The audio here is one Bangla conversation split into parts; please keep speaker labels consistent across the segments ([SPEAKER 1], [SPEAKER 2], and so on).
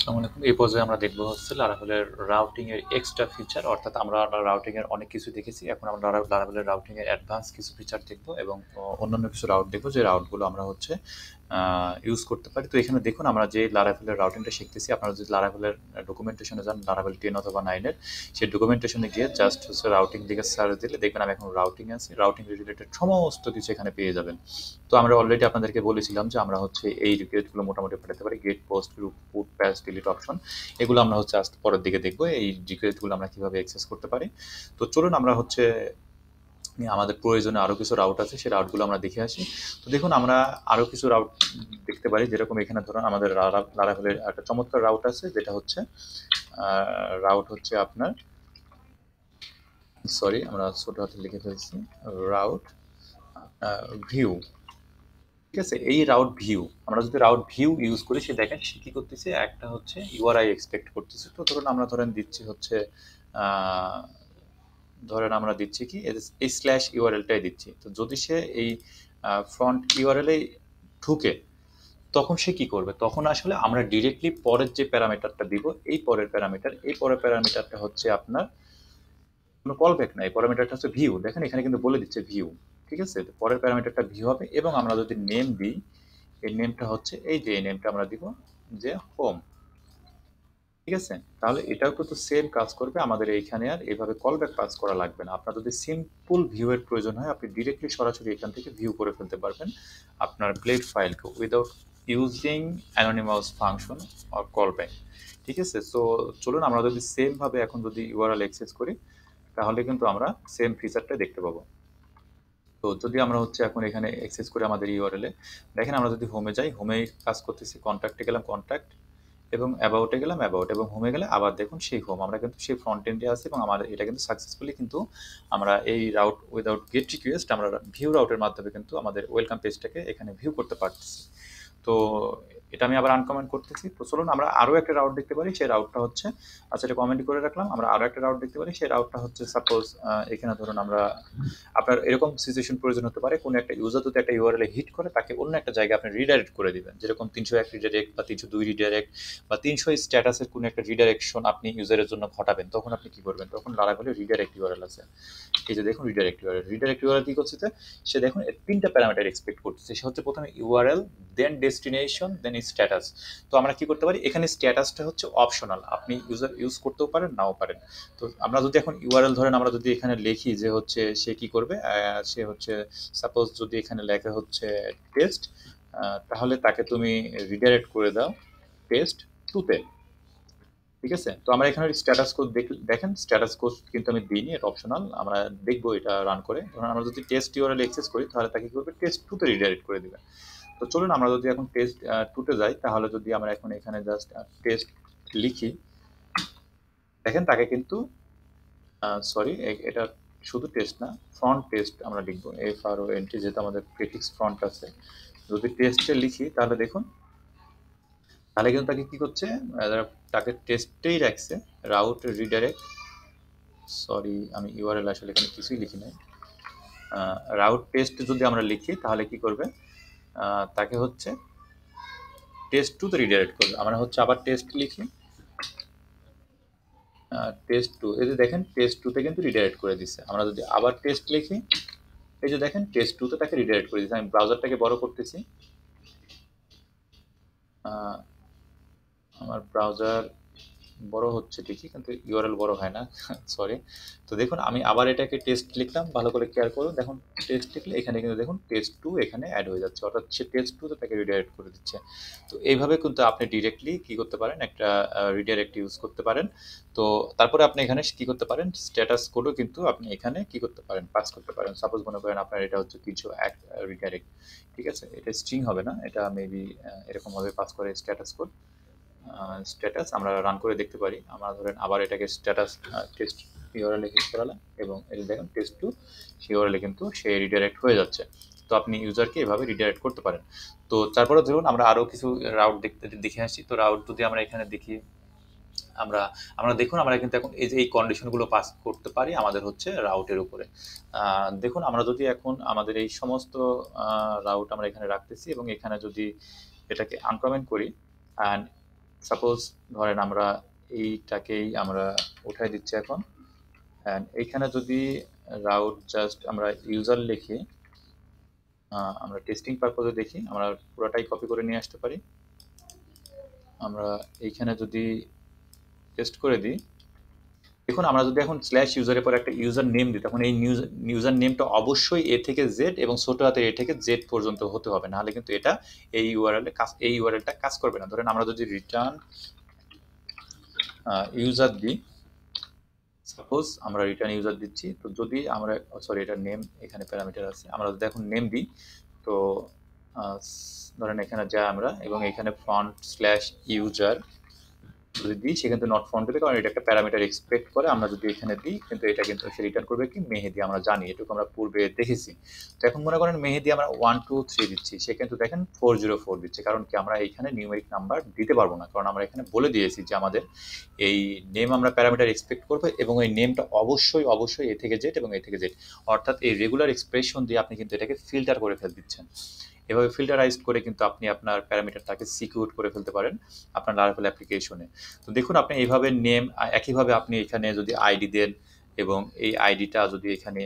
[SPEAKER 1] আসসালামু আলাইকুম। এই পর্যায়ে আমরা দেখব হচ্ছে Laravel রাউটিং এর এক্সট্রা ফিচার, অর্থাৎ আমরা রাউটিং এর অনেক কিছু দেখেছি। এখন আমরা Laravel রাউটিং এর অ্যাডভান্স কিছু ফিচার দেখব এবং অন্যান্য কিছু রাউট দেখব, যে রাউটগুলো আমরা হচ্ছে ইউজ করতে পারি। তো এখানে দেখুন, আমরা যে Laravel রাউটিংটা শিখতেছি, আপনারা যদি Laravel ডকুমেন্টেশনে যান, Laravel 10 অথবা 9 এর, সেই ডকুমেন্টেশনে গিয়ে জাস্ট হচ্ছে রাউটিং লিখে সার্চ দিলে দেখবেন আমি এখন রাউটিং আছি। রাউটিং রিলেটেড সমস্ত কিছু এখানে পেয়ে যাবেন। তো আমরা অলরেডি আপনাদেরকে বলেছিলাম যে আমরা হচ্ছে এই রিকোয়েস্টগুলো মোটামুটি পাঠাতে পারি, গেট, পোস্ট, গ্রুপ, পুট, প্যাচ, ডিলিট অপশন। এগুলো আমরা হচ্ছে আজ পরের দিকে দেখবো, এই রিকোয়েস্টগুলো আমরা কিভাবে অ্যাক্সেস করতে পারি। তো চলুন আমরা হচ্ছে আমাদের প্রয়োজনে আরো কিছু রাউট আছে, সেই রাউটগুলো আমরা দেখে আসি। তো দেখুন, আমরা আরো কিছু রাউট দেখতে পারি, যেরকম এখানে ধরুন আমাদের লারাভেলের একটা চমৎকার রাউট আছে, যেটা হচ্ছে রাউট হচ্ছে আপনার, সরি আমরা ছোট হাতে লিখে ফেলছি, রাউট ভিউ। ঠিক আছে, এই রাউট ভিউ, আমরা যদি রাউট ভিউ ইউজ করি, সে দেখেন সে কি করতেছে, একটা হচ্ছে ইউআরআই এক্সপেক্ট করতেছে। তো ধরুন আমরা দিচ্ছি হচ্ছে আহ, ধরেন আমরা দিচ্ছি কি, এই স্ল্যাশ ইউআরএলটাই দিচ্ছি। তো যদি সে এই ফ্রন্ট ইউআরএল এ ঢুকে, তখন সে কি করবে, তখন আসলে আমরা ডিরেক্টলি পরের যে প্যারামিটারটা দিব, এই পরের প্যারামিটারটা হচ্ছে আপনার কোনো কল ব্যাক নাই, প্যারামিটারটা হচ্ছে ভিউ। দেখেন এখানে কিন্তু বলে দিচ্ছে ভিউ। ঠিক আছে, তো পরের প্যারামিটারটা ভিউ হবে, এবং আমরা যদি নেম দিই, এই নেমটা হচ্ছে, এই যে এই নেমটা আমরা দিব যে হোম। ঠিক আছে, তাহলে এটাও কিন্তু সেম কাজ করবে, আমাদের এইখানে আর এইভাবে কল ব্যাক পাস করা লাগবে না। আপনার যদি সিম্পল ভিউ এর প্রয়োজন হয়, আপনি ডিরেক্টলি সরাসরি এখান থেকে ভিউ করে ফেলতে পারবেন আপনার ব্লেড ফাইলকে without using anonymous function or call back. ঠিক আছে, সো চলুন আমরা যদি সেম ভাবে এখন যদি ইউআরএল অ্যাক্সেস করি, তাহলে কিন্তু আমরা সেম ফিচারটা দেখতে পাবো। তো যদি আমরা হচ্ছে এখন এখানে অ্যাক্সেস করি আমাদের ইউআরএল এ, দেখেন আমরা যদি হোমে যাই, হোমে কাজ করতেছি, কন্ট্যাক্টে গেলাম কন্ট্যাক্ট, এবং অ্যাবাউটে গেলাম অ্যাবাউট, এবং হোমে গেলে আবার দেখুন সেই হোম, আমরা কিন্তু সেই ফ্রন্ট এন্ডে আছি, এবং আমাদের এটা কিন্তু সাকসেসফুলি কিন্তু আমরা এই রাউট উইদাউট গেট রিকোয়েস্ট আমরা ভিউ রাউটের মাধ্যমে কিন্তু আমাদের ওয়েলকাম পেজটাকে এখানে ভিউ করতে পারতেছি। তো এটা আমি আবার আনকমেন্ট করতেছি। তো চলুন আমরা আরো একটা রাউট দেখতে পারি, সেই রাউটটা হচ্ছে, আচ্ছা এটা কমেন্ট করে রাখলাম, আমরা আরো একটা রাউট দেখতে পারি, সেই রাউটটা হচ্ছে সাপোজ এখানে ধরুন আমরা, আপনার এরকম সিচুয়েশন প্রয়োজন হতে পারে, কোনো একটা ইউজার যদি একটা ইউআরএল হিট করে, তাকে অন্য একটা জায়গায় আপনি রিডাইরেক্ট করে দিবেন, যেরকম 301 রিডাইরেক্ট বা 302 রিডাইরেক্ট বা 300 স্ট্যাটাসের কোনো একটা রিডাইরেকশন আপনি ইউজারের জন্য ঘটাবেন, তখন আপনি কি করবেন, তখন লারাভেলে রিডাইরেক্ট ইউআরএল আছে। এই যে দেখুন রিডাইরেক্ট ইউআরএল কি করছে, সে দেখুন এর তিনটা প্যারামিটার এক্সপেক্ট করতেছে। সে হচ্ছে প্রথমে ইউআরএল, দেন ডেস্টিনেশন, দেন স্ট্যাটাস। তো আমরা কি করতে পারি, এখানে স্ট্যাটাসটা হচ্ছে অপশনাল, আপনি ইউজার ইউজ করতেও পারেন, নাও পারেন। তো আমরা যদি এখন ইউআরএল ধরেন আমরা যদি এখানে লিখি যে হচ্ছে সে কি করবে, সে হচ্ছে সাপোজ যদি এখানে লেখা হচ্ছে টেস্ট, তাহলে তাকে তুমি রিডাইরেক্ট করে দাও টেস্ট টুতে। ঠিক আছে, তো আমরা এখানে স্ট্যাটাস কোড দেখেন, স্ট্যাটাস কোড কিন্তু আমি দিইনি, এটা অপশনাল, আমরা দেখবো এটা রান করে। ধরুন আমরা যদি টেস্ট ইউআরএল অ্যাক্সেস করি, তাহলে তাকে কি করবে, টেস্ট টুতে রিডাইরেক্ট করে দিবে। তো চলুন আমরা যদি এখন টেস্ট টুতে যাই, তাহলে যদি আমরা এখন এখানে জাস্ট টেস্ট লিখি, দেখেন তাকে কিন্তু, সরি এটা শুধু টেস্ট না, ফ্রন্ট টেস্ট আমরা লিখবো, FRONT, যেহেতু আমাদের প্রিফিক্স ফ্রন্ট আছে। যদি টেস্টে লিখি, তাহলে দেখুন, তাহলে কিন্তু তাকে কি করছে, তাকে টেস্টেই রাখছে, রাউট রিডাইরেক্ট, সরি আমি ইউআরএল আসলে এখানে কিছুই লিখি নাই, রাউট টেস্ট যদি আমরা লিখি, তাহলে কি করবে, তাকে হচ্ছে টেস্ট টু তে রিডাইরেক্ট করবে। আমরা হচ্ছে আবার টেস্ট লিখি, টেস্ট টু, এই যে দেখেন টেস্ট টু তে কিন্তু রিডাইরেক্ট করে দিচ্ছে। আমরা যদি আবার টেস্ট লিখি, এই যে দেখেন টেস্ট টু তে তাকে রিডাইরেক্ট করে দিচ্ছে। আমি ব্রাউজারটাকে বড় করতেছি, আহ, আমার ব্রাউজার বড় হচ্ছে ঠিকই, কিন্তু ইউআরএল বড় হয় না সরি। তো দেখুন আমি আবার এটাকে টেস্ট লিখলাম, ভালো করে কেয়ার করুন, দেখুন টেস্ট লিখলে এখানে কিন্তু দেখুন টেস্ট টু এখানে অ্যাড হয়ে যাচ্ছে, অর্থাৎ সে টেস্ট টু তাকে রিডাইরেক্ট করে দিচ্ছে। তো এইভাবে কিন্তু আপনি ডিরেক্টলি কি করতে পারেন, একটা রিডাইরেক্ট ইউজ করতে পারেন। তো তারপরে আপনি এখানে কি করতে পারেন, স্ট্যাটাস কোডও কিন্তু আপনি এখানে কি করতে পারেন, পাস করতে পারেন। সাপোজ মনে করেন আপনার এটা হচ্ছে কিছু এক রিডাইরেক্ট, ঠিক আছে, এটা স্ট্রিং হবে না, এটা মেবি এরকম ভাবে পাস করে স্ট্যাটাস কোড, স্ট্যাটাস আমরা রান করে দেখতে পারি। আমরা ধরেন আবার এটাকে স্ট্যাটাস টেস্ট ইউআরএল হিট করালাম, এবং এই দেখেন টেস্ট টু সেই ইউআরএল কিন্তু সে রিডাইরেক্ট হয়ে যাচ্ছে। তো আপনি ইউজারকে এভাবে রিডাইরেক্ট করতে পারেন। তো তারপরে ধরুন আমরা আরো কিছু রাউট দেখে আসছি। তো রাউট যদি আমরা এখানে দেখি, আমরা আমরা দেখুন আমরা কিন্তু এখন এই যে এই কন্ডিশনগুলো পাস করতে পারি আমাদের হচ্ছে রাউটের উপরে। দেখুন আমরা যদি এখন আমাদের এই সমস্ত রাউট আমরা এখানে রাখতেছি, এবং এখানে যদি এটাকে আনকমেন্ট করি, সাপোজ ধরেন আমরা এইটাকেই আমরা উঠাই দিচ্ছি এখন, অ্যান্ড এইখানে যদি রাউট জাস্ট আমরা ইউজার লিখি, আমরা টেস্টিং পারপজে দেখি, আমরা পুরোটাই কপি করে নিয়ে আসতে পারি। আমরা এইখানে যদি টেস্ট করে দিই, দেখুন আমরা যদি এখন স্ল্যাশ ইউজারের পর একটা ইউজার নেম দিই, তখন এই ইউজার নেমটা অবশ্যই এ থেকে জেড এবং ছোট হাতের এ থেকে জেড পর্যন্ত হতে হবে, নাহলে কিন্তু এটা এই ইউআরএলটা কাজ করবে না। ধরেন আমরা যদি রিটার্ন ইউজার দিই, সাপোজ আমরা রিটার্ন ইউজার দিচ্ছি, তো যদি আমরা সরি এটা নেম, এখানে প্যারামিটার আছে, আমরা যদি এখন নেম দিই, তো ধরেন এখানে যা আমরা এবং এখানে ফন্ট স্ল্যাশ ইউজার যদি দিই, সে কিন্তু নট ফাউন্ড দেবে, কারণ এটা একটা প্যারামিটার এক্সপেক্ট করে। আমরা যদি এখানে দিই, কিন্তু এটা কিন্তু সে রিটার্ন করবে কি মেহেদি, আমরা জানি, এটুকু আমরা পূর্বে দেখেছি। তো এখন মনে করেন মেহেদি আমরা 1 2 3 দিচ্ছি, সে কিন্তু দেখেন 404 দিচ্ছে, কারণ কি আমরা এখানে নিউমেরিক নাম্বার দিতে পারবো না, কারণ আমরা এখানে বলে দিয়েছি যে আমাদের এই নেম আমরা প্যারামিটার এক্সপেক্ট করবো এবং এই নেমটা অবশ্যই অবশ্যই এ থেকে জেড এবং এ থেকে জেড, অর্থাৎ এই রেগুলার এক্সপ্রেশন দিয়ে আপনি কিন্তু এটাকে ফিল্টার করে ফেল দিচ্ছেন। এভাবে ফিল্টারাইজ করে কিন্তু আপনি আপনার প্যারামিটারটাকে সিকিউর করে ফেলতে পারেন আপনার লারাভেল অ্যাপ্লিকেশনে। তো দেখুন আপনি এইভাবে নেম, একইভাবে আপনি এখানে যদি আইডি দেন এবং এই আইডিটা যদি এখানে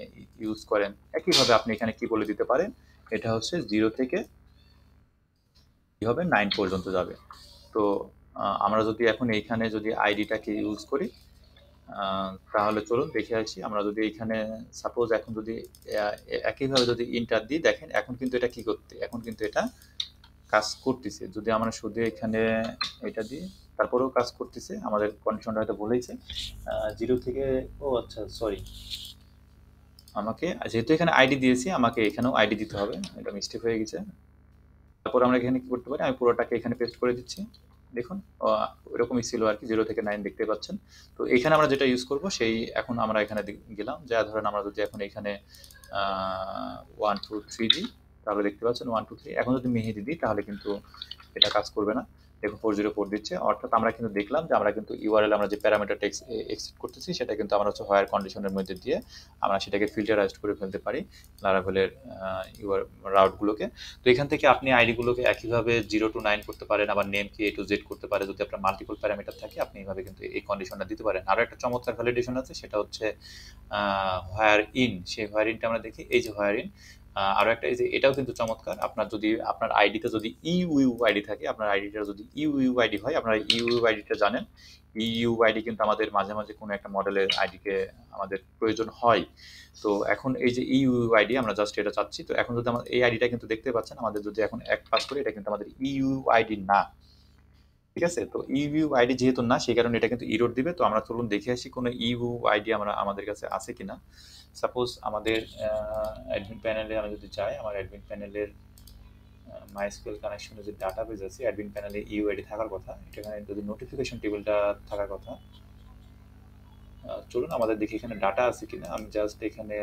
[SPEAKER 1] ইউজ করেন, একইভাবে আপনি এখানে কি বলে দিতে পারেন, এটা হচ্ছে 0 থেকে কি হবে 9 পর্যন্ত যাবে। তো আমরা যদি এখন এইখানে যদি আইডিটাকে ইউজ করি, তাহলে চলুন দেখে আসি। আমরা যদি এখানে সাপোজ এখন যদি একইভাবে যদি ইন্টার দিই, দেখেন এখন কিন্তু এটা কি করতে, এখন কিন্তু এটা কাজ করতেছে। যদি আমরা শুধু এখানে এটা দিই, তারপরেও কাজ করতেছে, আমাদের কন্ডিশনটা হয়তো ভুলেছে 0 থেকে, ও আচ্ছা সরি, আমাকে যেহেতু এখানে আইডি দিয়েছি আমাকে এখানেও আইডি দিতে হবে, এটা মিস্টেক হয়ে গেছে। তারপর আমরা এখানে কি করতে পারি, আমি পুরোটাকে এখানে পেস্ট করে দিচ্ছি। দেখুন এরকমই ছিল আর কি, 0 থেকে 9 দেখতে পাচ্ছেন। তো এখানে আমরা যেটা ইউজ করব সেই এখন আমরা এখানে গেলাম, যা ধরেন আমরা যদি এখন এখানে 1 2 3 দিই, তাহলে দেখতে পাচ্ছেন 1 2 3। এখন যদি মেহেদি দিই তাহলে কিন্তু এটা কাজ করবে না, দেখুন 404 দিচ্ছে। অর্থাৎ আমরা কিন্তু দেখলাম যে আমরা কিন্তু ইউআরএল আমরা যে প্যারামিটারটা এক্সেপ্ট করতেছি সেটা কিন্তু আমরা হচ্ছে হোয়ার কন্ডিশনের মধ্যে দিয়ে আমরা সেটাকে ফিল্টারাইজড করে ফেলতে পারি লারাভেলের রাউটগুলোকে। তো এখান থেকে আপনি আইডিগুলোকে একইভাবে 0 to 9 করতে পারেন, আবার নেমকে A to Z করতে পারে। যদি আপনার মাল্টিপল প্যারামিটার থাকে আপনি এইভাবে কিন্তু এই কন্ডিশনটা দিতে পারেন। আরও একটা চমৎকার ভ্যালিডেশন আছে, সেটা হচ্ছে হোয়ার ইন। সেই হোয়ার ইনটা আমরা দেখি, এই যে হোয়ার ইন। আরও একটা এই যে এটাও কিন্তু চমৎকার, আপনার যদি আপনার আইডিতে যদি ইউআইডি থাকে, আপনার আইডিটা যদি ইউআইডি হয়, আপনারা ইউআইডিটা জানেন, ইউআইডি কিন্তু আমাদের মাঝে মাঝে কোনো একটা মডেলের আইডিকে আমাদের প্রয়োজন হয়। তো এখন এই যে ইউআইডি আমরা জাস্ট এটা চাচ্ছি, তো এখন যদি আমাদের এই আইডিটা কিন্তু দেখতে পাচ্ছেন, আমাদের যদি এখন এক পাস করি, এটা কিন্তু আমাদের ইউআইডি না, ঠিক আছে। তো ইউআইডি যেহেতু না, সেই কারণে এটা কিন্তু ইরর দিবে। তো আমরা চলুন দেখে আসি কোনো ইউআইডি আমরা আমাদের কাছে আছে কিনা। সাপোজ আমাদের অ্যাডমিন প্যানেলে আমি যদি যাই, আমার অ্যাডমিন প্যানেলের মাইস্কুয়েল কানেকশনে যে ডাটাবেজ আছে, অ্যাডমিন প্যানেলে ইউআইডি থাকার কথা, এখানে যদি নোটিফিকেশন টেবিলটা থাকার কথা। চলুন আমাদের দেখি এখানে ডাটা আছে কিনা। আমি জাস্ট এখানে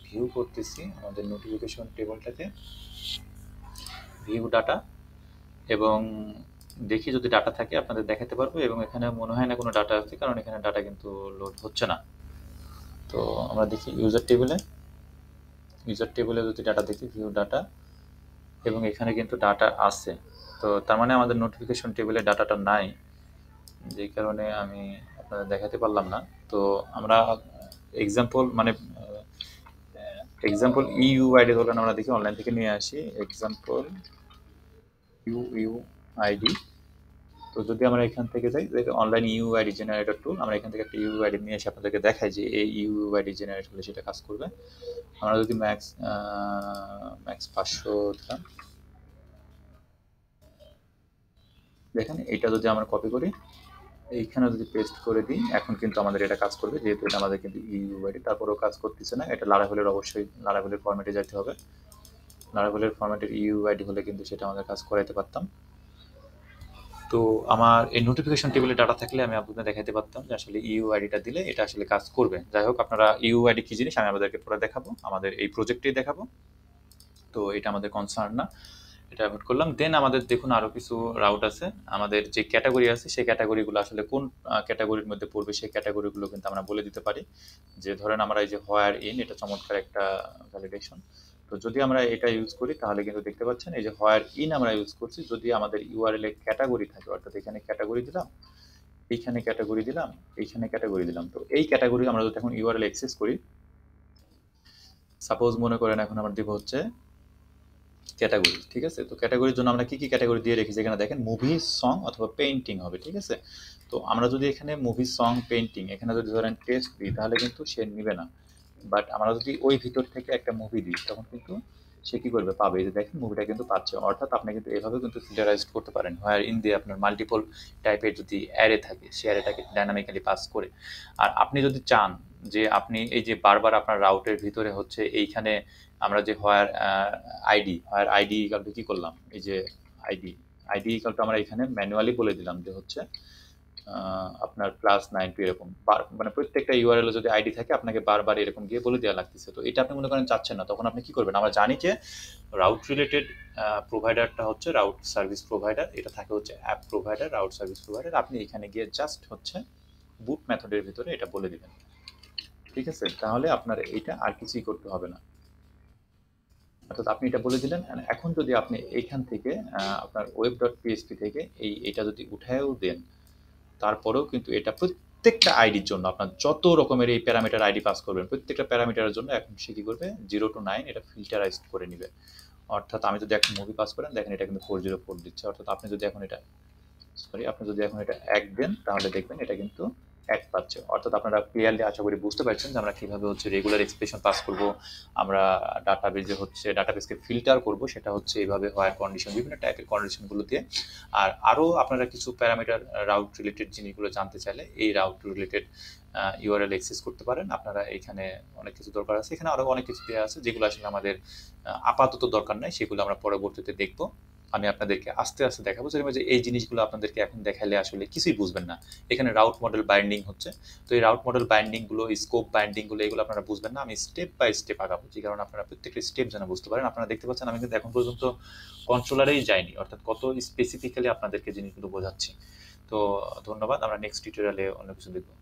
[SPEAKER 1] ভিউ করতেছি আমাদের নোটিফিকেশন টেবিলটাতে, ভিউ ডাটা, এবং দেখি যদি ডাটা থাকে আপনাদের দেখাতে পারবো। এবং এখানে মনে হয় না কোনো ডাটা আছে, কারণ এখানে ডাটা কিন্তু লোড হচ্ছে না। তো আমরা দেখি ইউজার টেবিলে যদি ডাটা দেখি, ভিউ ডাটা, এবং এখানে কিন্তু ডাটা আছে। তো তার মানে আমাদের নোটিফিকেশন টেবিলে ডাটাটা নাই, যেই কারণে আমি আপনাদের দেখাতে পারলাম না। তো আমরা এক্সাম্পল মানে এক্সাম্পল ইউআইডি ধরেন আমরা দেখি অনলাইন থেকে নিয়ে আসি, এক্সাম্পল ইউআইডি। তো যদি আমরা এখান থেকে যাই, অনলাইন ইউআইডি জেনারেটর টুল, আমরা এখান থেকে একটা ইউআইডি নিয়ে এসে আপনাদেরকে দেখাই যে এই ইউআইডি জেনারেট হলে সেটা কাজ করবে। আমরা যদি ম্যাক্স 500 দিলাম, দেখেন এটা যদি আমরা কপি করি, এইখানে যদি পেস্ট করে দিই, এখন কিন্তু আমাদের এটা কাজ করবে, যেহেতু এটা আমাদের কিন্তু ইউআইডি। তারপরেও কাজ করতেছে না, এটা লারাভেলের অবশ্যই লারাভেলের ফরম্যাটে যেতে হবে। লারাভেলের ফরম্যাটের ইউআইডি হলে কিন্তু সেটা আমাদের কাজ করাইতে পারতাম। তো আমার এই নোটিফিকেশন টেবিলে ডাটা থাকলে আমি আপনাদের দেখাতে পারতাম যে আসলে ইউআইডিটা দিলে এটা আসলে কাজ করবে। যাই হোক, আপনারা ইউআইডি কি জিনিস আমি আপনাদেরকে পরে দেখাবো, আমাদের এই প্রজেক্টেই দেখাবো। তো এটা আমাদের কনসার্ন না, এটা অ্যাভয়েড করলাম। দেন আমাদের দেখুন আরও কিছু রাউট আছে, আমাদের যে ক্যাটাগরি আছে সেই ক্যাটাগরিগুলো আসলে কোন ক্যাটাগরির মধ্যে পড়বে সেই ক্যাটাগরিগুলো কিন্তু আমরা বলে দিতে পারি। যে ধরেন আমরা এই যে হোয়ার ইন, এটা চমৎকার একটা ভ্যালিডেশন। তো তো যদি আমরা এটা ইউজ করি তাহলে কিন্তু দেখতে পাচ্ছেন এই যে হোয়ার ইন আমরা ইউজ করছি, যদি আমাদের ইউআরএল এ ক্যাটাগরি থাকে, অর্থাৎ এখানে ক্যাটাগরি দিলাম, এইখানে ক্যাটাগরি দিলাম, এইখানে ক্যাটাগরি দিলাম, তো এই ক্যাটাগরি আমরা যদি এখন ইউআরএল অ্যাক্সেস করি, সাপোজ মনে করেন এখন আমরা দিব হচ্ছে ক্যাটাগরি, ঠিক আছে? তো ক্যাটাগরির জন্য আমরা কি কি ক্যাটাগরি দিয়ে রেখেছি, এখানে দেখেন মুভি, সং অথবা পেইন্টিং হবে, ঠিক আছে? তো আমরা যদি এখানে মুভি, সং, পেইন্টিং এখানে যদি ধরেন টেস্ট দিই তাহলে কিন্তু সে নিবে না। বাট আমরা যদি ওই ভিতর থেকে একটা মুভি দিই তখন কিন্তু সে কি করবে, পাবে। এই যে দেখেন মুভিটা কিন্তু পাচ্ছে। অর্থাৎ আপনি কিন্তু এভাবে কিন্তু ফিল্টারাইজ করতে পারেন, হোয়ার ইন দিয়ে আপনার মাল্টিপল টাইপের যদি অ্যারে থাকে সে অ্যারেটাকে ডাইনামিক্যালি পাস করে। আর আপনি যদি চান যে আপনি এই যে বারবার আপনার রাউটের ভিতরে হচ্ছে এইখানে আমরা যে হোয়ার আইডি ইকাল টু কি করলাম, এই যে আইডি আইডি ইকাল টু আমরা এখানে ম্যানুয়ালি বলে দিলাম যে হচ্ছে আপনার +92 এরকম, মানে প্রত্যেকটা ইউআরএল যদি আইডি থাকে আপনাকে বারবার এরকম গিয়ে বলে দেওয়া লাগতেছে। তো এটা আপনি মনে করেন চাচ্ছেন না, তখন আপনি কি করবেন, আমরা জানি যে রাউট রিলেটেড প্রোভাইডারটা হচ্ছে রাউট সার্ভিস প্রোভাইডার, এটা থাকে হচ্ছে app provider, route service provider. আপনি এখানে গিয়ে জাস্ট হচ্ছে বুট মেথডের ভিতরে এটা বলে দিবেন, ঠিক আছে? তাহলে আপনার এইটা আর কিছুই করতে হবে না। অর্থাৎ আপনি এটা বলে দিলেন। And এখন যদি আপনি এইখান থেকে আপনার web.php থেকে এটা যদি উঠায়ও দেন, তারপরেও কিন্তু এটা প্রত্যেকটা আইডির জন্য আপনার যত রকমের এই প্যারামিটার আইডি পাস করবেন প্রত্যেকটা প্যারামিটারের জন্য এখন সে কি করবে, 0 to 9 এটা ফিল্টারাইজ করে নিবে। অর্থাৎ আমি যদি একটা মুভি পাস করেন, দেখেন এটা কিন্তু 404 দিচ্ছে। অর্থাৎ আপনি যদি এখন এটা এক দেন তাহলে দেখবেন এটা কিন্তু এক পাচ্ছে। অর্থাৎ আপনারা ক্লিয়ারলি আশা করি বুঝতে পারছেন যে আমরা কিভাবে হচ্ছে রেগুলার এক্সপ্রেশন পাস করব, আমরা ডাটাবেজে হচ্ছে ডাটাবেসকে ফিল্টার করব, সেটা হচ্ছে এইভাবে হোয়ার কন্ডিশন, বিভিন্ন টাইপের কন্ডিশনগুলো দিয়ে। আর আরও আপনারা কিছু প্যারামিটার রাউট রিলেটেড জিনিসগুলো জানতে চাইলে এই রাউট রিলেটেড ইউআরএল অ্যাক্সেস করতে পারেন। আপনারা এখানে অনেক কিছু দরকার আছে, এখানে আরও অনেক কিছু দেওয়া আছে যেগুলো আসলে আমাদের আপাতত দরকার নাই, সেগুলো আমরা পরবর্তীতে দেখব। আমি আপনাদেরকে আস্তে আস্তে দেখাবো যে এই জিনিসগুলো আপনাদেরকে এখন দেখালে আসলে কিছুই বুঝবেন না। এখানে রাউট মডেল বাইন্ডিং হচ্ছে, তো এই রাউট মডেল বাইন্ডিংগুলো, স্কোপ বাইন্ডিংগুলো এগুলো আপনারা বুঝবেন না। আমি স্টেপ বাই স্টেপ আগাবো, যে কারণে আপনারা প্রত্যেকটা স্টেপ যেন বুঝতে পারেন। আপনারা দেখতে পাচ্ছেন আমি কিন্তু এখন পর্যন্ত কন্ট্রোলারেই যাইনি, অর্থাৎ কত স্পেসিফিক্যালি আপনাদেরকে জিনিসগুলো বোঝাচ্ছি। তো ধন্যবাদ, আমরা নেক্সট টিউটোরিয়ালে অন্য কিছু দেখবো।